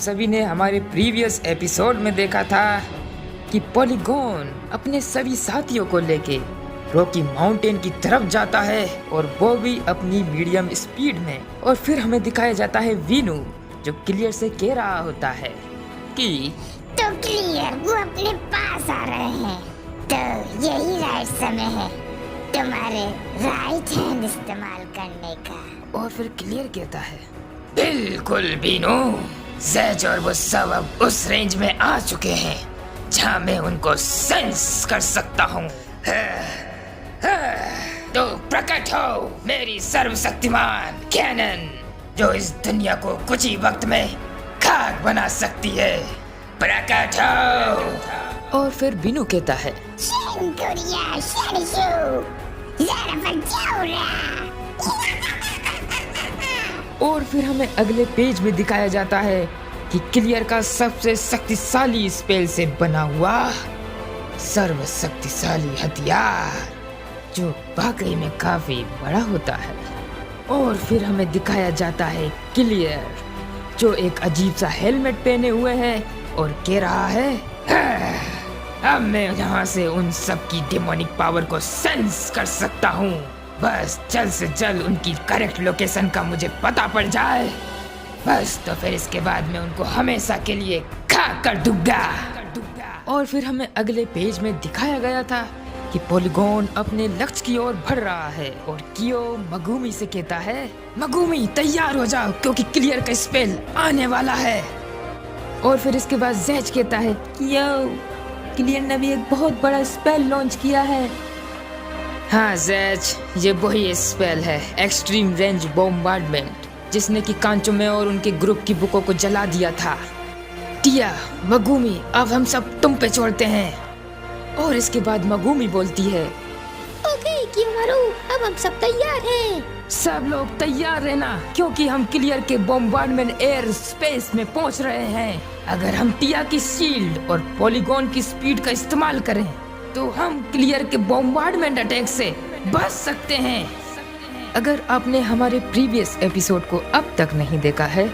सभी ने हमारे प्रीवियस एपिसोड में देखा था कि पॉलीगॉन अपने सभी साथियों को लेके रॉकी माउंटेन की तरफ जाता है और वो भी अपनी मीडियम स्पीड में। और फिर हमें दिखाया जाता है वीनू जो क्लियर से कह रहा होता है कि तो क्लियर वो अपने पास आ रहे हैं, तो यही राइट समय है तुम्हारे राइट हैंड इस्तेमाल करने का। और फिर क्लियर कहता है बिल्कुल वीनू, ज़ेज और वो सब अब उस रेंज में आ चुके हैं जहाँ मैं उनको सेंस कर सकता हूँ। तो प्रकट हो मेरी सर्वशक्तिमान कैनन जो इस दुनिया को कुछ ही वक्त में खाक बना सकती है, प्रकट हो। और फिर वीनू कहता है और फिर हमें अगले पेज में दिखाया जाता है कि क्लियर का सबसे शक्तिशाली स्पेल से बना हुआ सर्व शक्तिशाली हथियार जो वाकई में काफी बड़ा होता है। और फिर हमें दिखाया जाता है क्लियर जो एक अजीब सा हेलमेट पहने हुए है और कह रहा है अब मैं यहाँ से उन सब की डेमोनिक पावर को सेंस कर सकता हूँ, बस जल्द से जल्द उनकी करेक्ट लोकेशन का मुझे पता पड़ जाए, बस तो फिर इसके बाद मैं उनको हमेशा के लिए खा कर दूंगा। और फिर हमें अगले पेज में दिखाया गया था कि पॉलीगॉन अपने लक्ष्य की ओर बढ़ रहा है और कियो मगुमी से कहता है मगुमी तैयार हो जाओ क्योंकि क्लियर का स्पेल आने वाला है। और फिर इसके बाद ज़ेज कहता है कियो क्लियर ने भी एक बहुत बड़ा स्पेल लॉन्च किया है। हाँ ज़ेज, ये वही स्पेल है एक्सट्रीम रेंज बॉम्बार्डमेंट जिसने कि कांचुमे और उनके ग्रुप की बुकों को जला दिया था। टिया मगुमी अब हम सब तुम पे छोड़ते हैं। और इसके बाद मगुमी बोलती है ओके कियोमारू, अब हम सब तैयार हैं। सब लोग तैयार रहना क्योंकि हम क्लियर के बॉम्बार्डमेंट एयर स्पेस में पहुंच रहे हैं। अगर हम टिया की शील्ड और पॉलीगॉन की स्पीड का इस्तेमाल करें तो हम क्लियर के बॉम्बार्डमेंट अटैक से बच सकते हैं। अगर आपने हमारे प्रीवियस एपिसोड को अब तक नहीं देखा है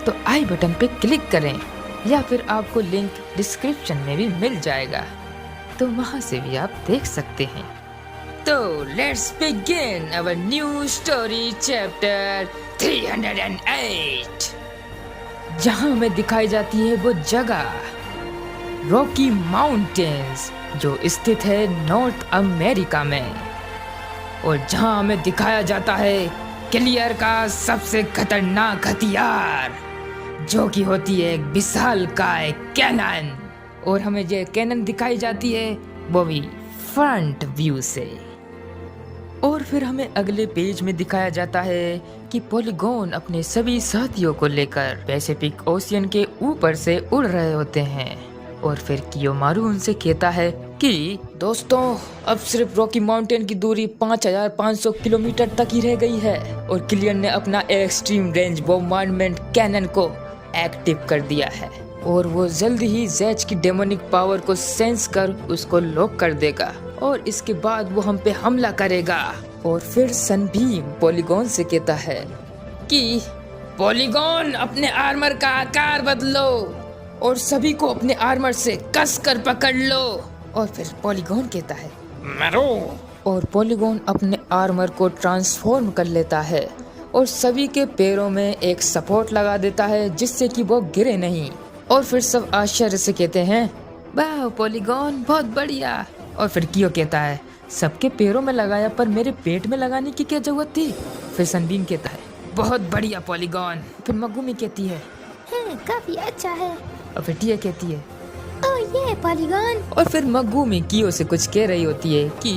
तो आई बटन पे क्लिक करें या फिर आपको लिंक डिस्क्रिप्शन में भी मिल जाएगा, तो वहां से भी आप देख सकते हैं। तो let's begin our new story chapter 308 जहां हमें दिखाई जाती है वो जगह रॉकी माउंटेन्स जो स्थित है नॉर्थ अमेरिका में और जहां हमें दिखाया जाता है क्लियर का सबसे खतरनाक हथियार जो कि होती है एक विशालकाय कैनन। और हमें ये कैनन दिखाई जाती है वो भी फ्रंट व्यू से। और फिर हमें अगले पेज में दिखाया जाता है कि पॉलीगॉन अपने सभी साथियों को लेकर पैसिफिक ओशियन के ऊपर से उड़ रहे होते हैं। और फिर कियोमारू उनसे कहता है कि दोस्तों अब सिर्फ रॉकी माउंटेन की दूरी 5500 किलोमीटर तक ही रह गई है और क्लियर ने अपना एक्सट्रीम रेंज बॉम्बार्डमेंट कैनन को एक्टिव कर दिया है और वो जल्द ही ज़ेज की डेमोनिक पावर को सेंस कर उसको लॉक कर देगा और इसके बाद वो हम पे हमला करेगा। और फिर सनबीम पॉलीगॉन से कहता है कि पॉलीगॉन अपने आर्मर का आकार बदलो और सभी को अपने आर्मर से कस कर पकड़ लो। और फिर पॉलीगॉन कहता है मरो। और पॉलीगॉन अपने आर्मर को ट्रांसफॉर्म कर लेता है और सभी के पैरों में एक सपोर्ट लगा देता है जिससे कि वो गिरे नहीं। और फिर सब आश्चर्य से कहते हैं वाह पॉलीगॉन बहुत बढ़िया। और फिर कियो कहता है सबके पैरों में लगाया पर मेरे पेट में लगाने की क्या जरूरत थी। फिर सनबीम कहता है बहुत बढ़िया पॉलीगॉन। फिर मगुमी कहती है काफी अच्छा है। और फिर टिया कहती है ओह ये पॉलीगॉन। और फिर मगुमी कियो से कुछ कह रही होती है कि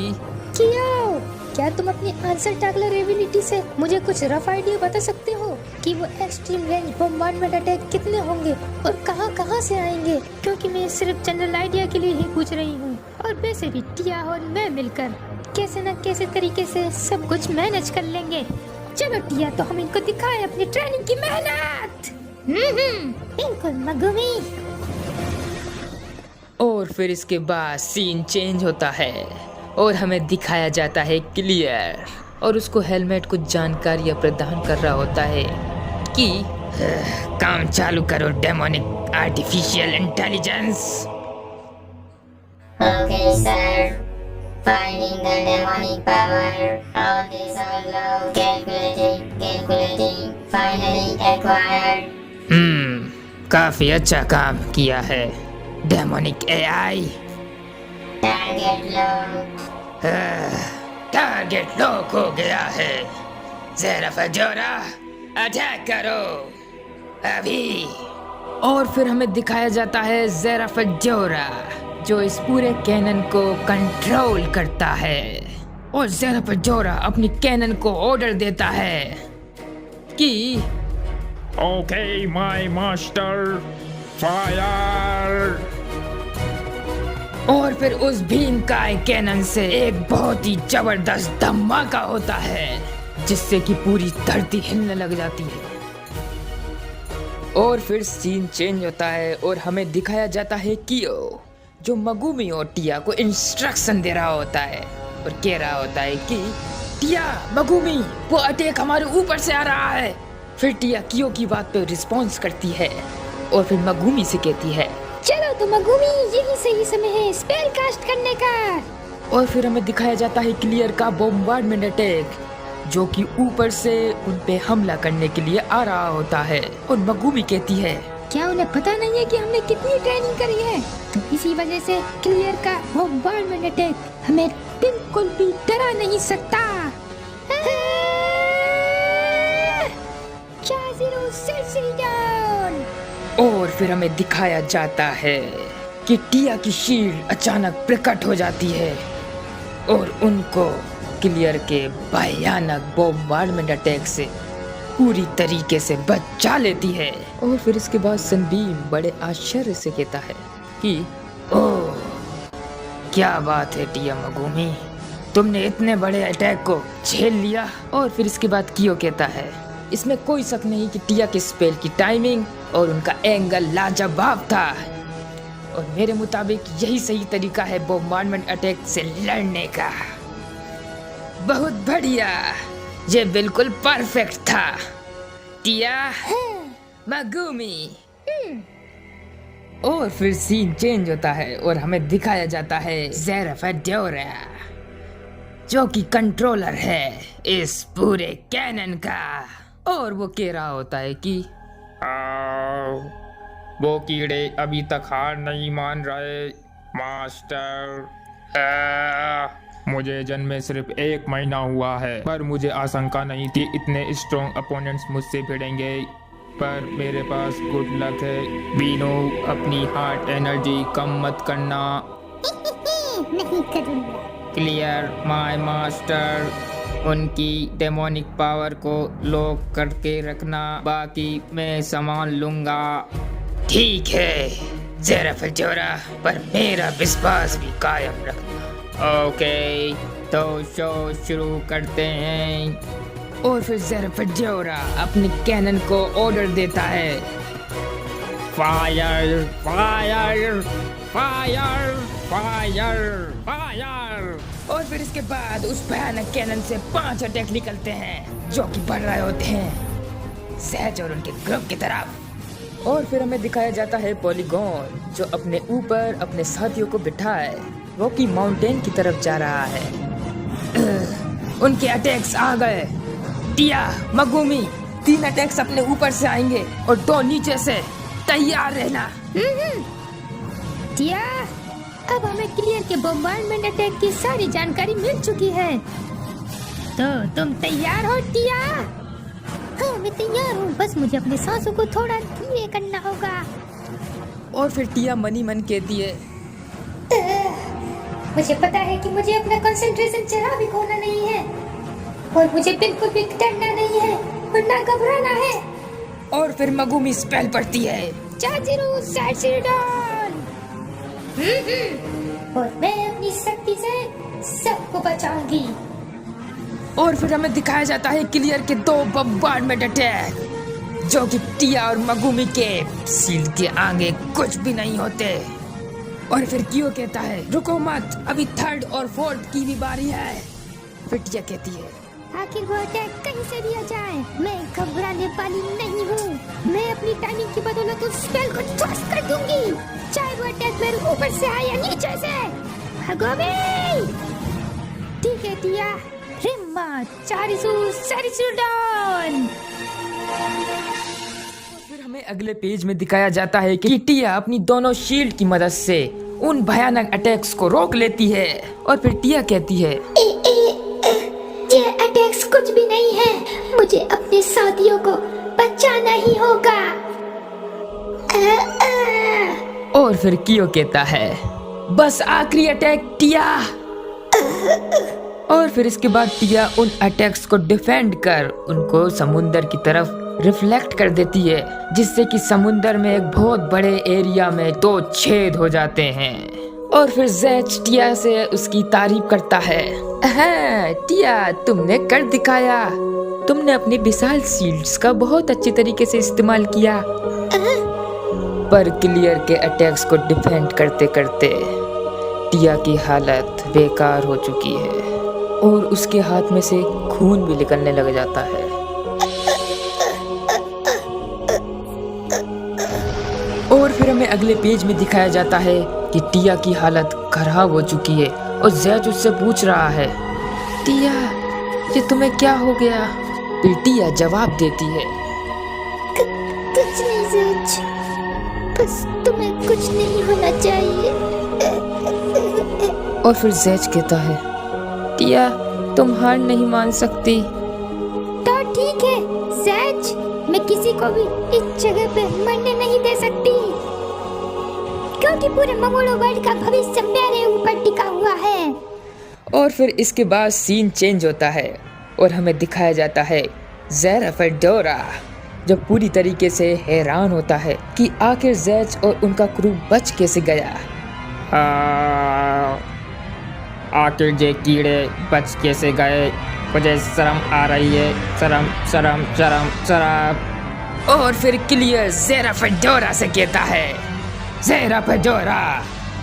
कियो, क्या तुम अपनी आंसर टाकलर एबिलिटी से मुझे कुछ रफ आइडिया बता सकते हो कि वो एक्सट्रीम रेंज बॉम्बार्डमेंट अटैक कितने होंगे और कहां से आएंगे? क्योंकि मैं सिर्फ जनरल आइडिया के लिए ही पूछ रही हूँ और वैसे भी टिया और मैं मिलकर कैसे न कैसे तरीके से सब कुछ मैनेज कर लेंगे। चलो टिया, तो हम इनको दिखाएं अपनी ट्रेनिंग की मेहनत। बिल्कुल मगुमी। और फिर इसके बाद सीन चेंज होता है और हमें दिखाया जाता है क्लियर और उसको हेलमेट कुछ जानकारियां प्रदान कर रहा होता है कि काम चालू करो demonic artificial intelligence. Okay, sir. Finding the demonic power. All this all low. Calculating. Finally acquired. काफी अच्छा काम किया है demonic AI. Target low. Target lock हो गया है। ज़ेराफ़ाजोरा अटैक करो अभी। और फिर हमें दिखाया जाता है ज़ेराफ़ाजोरा जो इस पूरे कैनन को कंट्रोल करता है। और ज़ेराफ़ाजोरा अपनी कैनन को ऑर्डर देता है कि Okay, my master, fire! और फिर उस भीमकाय कैनन से एक बहुत ही जबरदस्त धमाका होता है जिससे कि पूरी धरती हिलने लग जाती है। और फिर सीन चेंज होता है और हमें दिखाया जाता है कियो जो मगुमी और टिया को इंस्ट्रक्शन दे रहा होता है और कह रहा होता है कि टिया, मगुमी, वो अटैक हमारे ऊपर से आ रहा है। फिर टिया कियो की बात पे रिस्पॉन्स करती है और फिर मगुमी से कहती है चलो तो मगुमी, यही सही समय है स्पेल कास्ट करने का। और फिर हमें दिखाया जाता है क्लियर का बॉम्बार्डमेंट अटैक जो कि ऊपर से उन पे हमला करने के लिए आ रहा होता है। और मगुमी कहती है क्या उन्हें पता नहीं है कि हमने कितनी ट्रेनिंग करी है? तो इसी वजह से क्लियर का बॉम्बार्डमेंट अटैक हमें बिल्कुल भी डरा नहीं सकता। 4-0 सेल्सियस डाउन। और फिर हमें दिखाया जाता है कि टिया की शील्ड अचानक प्रकट हो जाती है और उनको क्लियर के भयानक बॉम्बार्डमेंट अटैक से पूरी तरीके से बचा लेती है। और फिर इसके बाद सनबीम बड़े आश्चर्य से कहता है कि ओह, क्या बात है टिया मगुमी, तुमने इतने बड़े अटैक को झेल लिया। और फिर इसके बाद कियो कहता है इसमें कोई शक नहीं कि टिया के स्पेल की टाइमिंग और उनका एंगल लाजवाब था और मेरे मुताबिक यही सही तरीका है बॉम्बार्डमेंट अटैक से लड़ने का। बहुत बढ़िया, ये बिल्कुल परफेक्ट था टिया मगुमी। और फिर सीन चेंज होता है और हमें दिखाया जाता है ज़ेराफ़ाजोरा जो कि कंट्रोलर है इस पूरे कैनन का। और वो कह रहा होता है कि वो कीड़े अभी तक हार नहीं मान रहे मास्टर। मुझे जन्मे सिर्फ 1 महीना हुआ है पर मुझे आशंका नहीं थी इतने स्ट्रॉन्ग अपोनेंट्स मुझसे भिड़ेंगे। पर मेरे पास गुड लक है। बीनो, अपनी हार्ट एनर्जी कम मत करना। नहीं करूँगा। क्लियर माय मास्टर, उनकी डेमोनिक पावर को लॉक करके रखना, बाकी मैं संभाल लूंगा। ठीक है ज़ेराफ़ाजोरा, पर मेरा विश्वास भी कायम रखना। ओके, तो शो शुरू करते हैं। और फिर ज़ेराफ़ाजोरा अपने कैनन को ऑर्डर देता है fire fire fire fire fire. और फिर इसके बाद उस भयानक कैनन से 5 अटैक निकलते हैं जो कि बढ़ रहे होते हैं सहज और उनके ग्रुप की तरफ। और फिर हमें दिखाया जाता है पॉलीगॉन जो अपने ऊपर अपने साथियों को बिठाए रॉकी माउंटेन की तरफ जा रहा है। उनके अटैक्स आ गए। टिया, मगुमी, 3 अटैक्स अपने ऊपर से आएंगे और 2 नीचे से। तैयार रहना। टिया, अब हमें क्लियर के बॉम्बार्डमेंट अटैक की सारी जानकारी मिल चुकी है। तो तुम तैयार हो टिया? हाँ, मैं तैयार हूँ, बस मुझे अपने सांसों को थोड़ा धीरे करना होगा। और फिर टिया मनी मन कहती है मुझे पता है कि मुझे अपना कंसंट्रेशन जरा भी खोना नहीं है और मुझे बिल्कुल भी डरना नहीं है और ना घबराना है। और फिर मगुमी स्पेल पढ़ती है 4-0 सेल्सियस डाउन। और मैं अपनी शक्ति से सबको बचाऊंगी। और फिर हमें दिखाया जाता है क्लियर के 2 बॉम्बार्डमेंट अटैक जो कि टिया और मगुमी के शील्ड के आगे कुछ भी नहीं होते। और फिर कियो कहता है रुको मत, अभी 3rd और 4th की भी बारी है। फिर टिया कहती है आखिर वो अटैक कहीं से भी आ जाए, मैं घबराने वाली नहीं हूँ। मैं अपनी टाइमिंग की बदौलत उस स्पेल को ध्वस्त कर दूंगी, चाहे वो अटैक मेरे ऊपर से आए या नीचे से। भागो बे। ठीक है टिया, रिम्मा चारिसु डाउन। फिर हमें अगले पेज में दिखाया जाता है कि टिया अपनी दोनों शील्ड की मदद से उन भयानक अटैक्स को रोक लेती है। और फिर टिया कहती है, ये अटैक्स कुछ भी नहीं है, मुझे अपने साथियों को बचाना ही होगा। और फिर कियो कहता है, बस आखिरी अटैक टिया। और फिर इसके बाद टिया उन अटैक्स को डिफेंड कर उनको समुंदर की तरफ रिफ्लेक्ट कर देती है, जिससे कि समुंदर में एक बहुत बड़े एरिया में 2 छेद हो जाते हैं। और फिर ज़ेच टिया से उसकी तारीफ करता है, हाँ टिया, तुमने कर दिखाया, तुमने अपनी विशाल शील्ड्स का बहुत अच्छी तरीके से इस्तेमाल किया। पर क्लियर के अटैक्स को डिफेंड करते करते टिया की हालत बेकार हो चुकी है और उसके हाथ में से खून भी निकलने लग जाता है। और फिर हमें अगले पेज में दिखाया जाता है कि टिया की हालत खराब हो चुकी है और ज़ेच उससे पूछ रहा है, टिया ये तुम्हें क्या हो गया? फिर टिया जवाब देती है, कुछ नहीं ज़ेच, बस तुम्हें कुछ नहीं होना चाहिए। और फिर ज़ेच कहता है, टिया तुम हार नहीं मान सकती। तो ठीक है ज़ेच, मैं किसी को भी इस जगह पे मरने नहीं दे सकती, क्योंकि पूरे मंगोलो वर्ल्ड का भविष्य मेरे ऊपर टिका हुआ है। और फिर इसके बाद सीन चेंज होता है और हमें दिखाया जाता है ज़ेरा फेडोरा, जो पूरी तरीके से हैरान होता है कि आखिर ज़ेच और उनका क्रू बच कैसे गया। आखिर ये कीड़े बच कैसे गए? मुझे शर्म आ रही है, शर्म शर्म शर्म शर्म। और फिर क्लियर ज़ेरा फेडोरा से कहता है, ज़ेरा फेडोरा,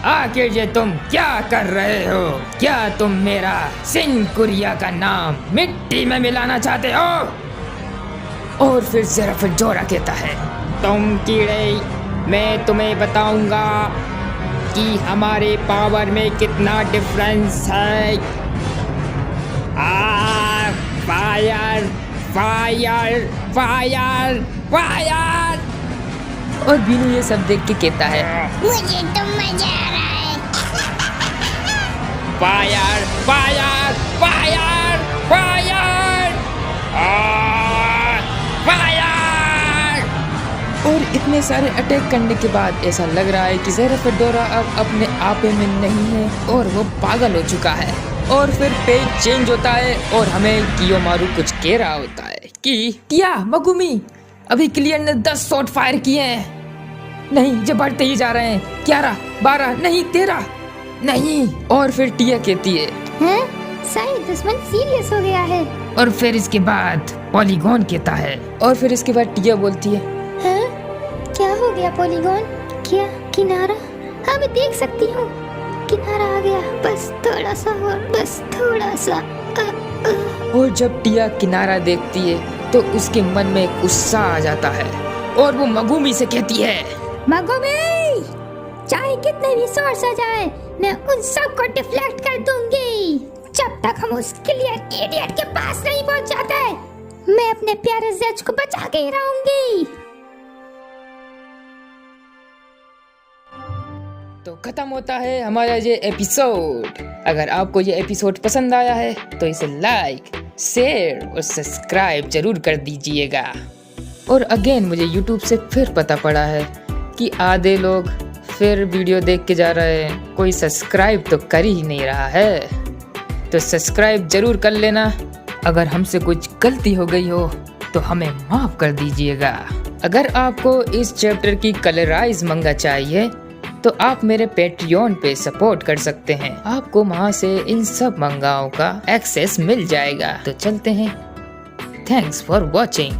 आखिर ये तुम क्या कर रहे हो? क्या तुम मेरा सिंकुरिया का नाम मिट्टी में मिलाना चाहते हो? और फिर ज़ेरा फेडोरा कहता है, तुम कीड़े, मैं तुम्हें बताऊंगा कि हमारे पावर में कितना डिफरेंस है। Fire fire fire fire. और बीनू ये सब देख के कहता है, मुझे तो मजा आ रहा है। Fire fire fire fire fire. और इतने सारे अटैक करने के बाद ऐसा लग रहा है कि ज़ेरा फेडोरा अब अपने आपे में नहीं है और वो पागल हो चुका है। और फिर पेज चेंज होता है और हमें कियोमारू कुछ कह रहा होता है कि टिया, मगुमी, अभी क्लियर ने 10 शॉट फायर किए हैं। नहीं, ये बढ़ते ही जा रहे हैं। 11, 12, नहीं 13, नहीं। और फिर टिया कहती है, हैं? शायद दुश्मन सीरियस हो गया है। और फिर इसके बाद पॉलीगॉन कहता है। और फिर इसके बाद टिया बोलती है, हैं? क्या हो गया पॉलीगॉन? क्या किनारा? हाँ मैं देख सकती हूँ, किनारा आ गया, बस थोड़ा सा और, बस थोड़ा सा। और जब टिया किनारा देखती है तो उसके मन में गुस्सा आ जाता है और वो मगुमी से कहती है, मगुमी, चाहे कितने भी सोर्स आ जाए, मैं उन सब को डिफ्लेक्ट कर दूंगी। जब तक हम उस क्लियर इडियट के पास नहीं पहुंच जाते, मैं अपने प्यारे ज़ेच को बचा के ही रहूंगी। तो खत्म होता है हमारा ये एपिसोड। अगर आपको ये एपिसोड पसंद आया है तो इसे लाइक, शेयर और सब्सक्राइब जरूर कर दीजिएगा। और अगेन मुझे YouTube से फिर पता पड़ा है कि आधे लोग फिर वीडियो देख के जा रहे हैं, कोई सब्सक्राइब तो कर ही नहीं रहा है। तो सब्सक्राइब जरूर कर लेना। अगर हमसे कुछ गलती हो गई हो तो हमें माफ़ कर दीजिएगा। अगर आपको इस चैप्टर की कलराइज मंगा चाहिए तो आप मेरे पेट्रियन पे सपोर्ट कर सकते हैं। आपको वहाँ से इन सब मंगाओं का एक्सेस मिल जाएगा। तो चलते हैं। Thanks for watching.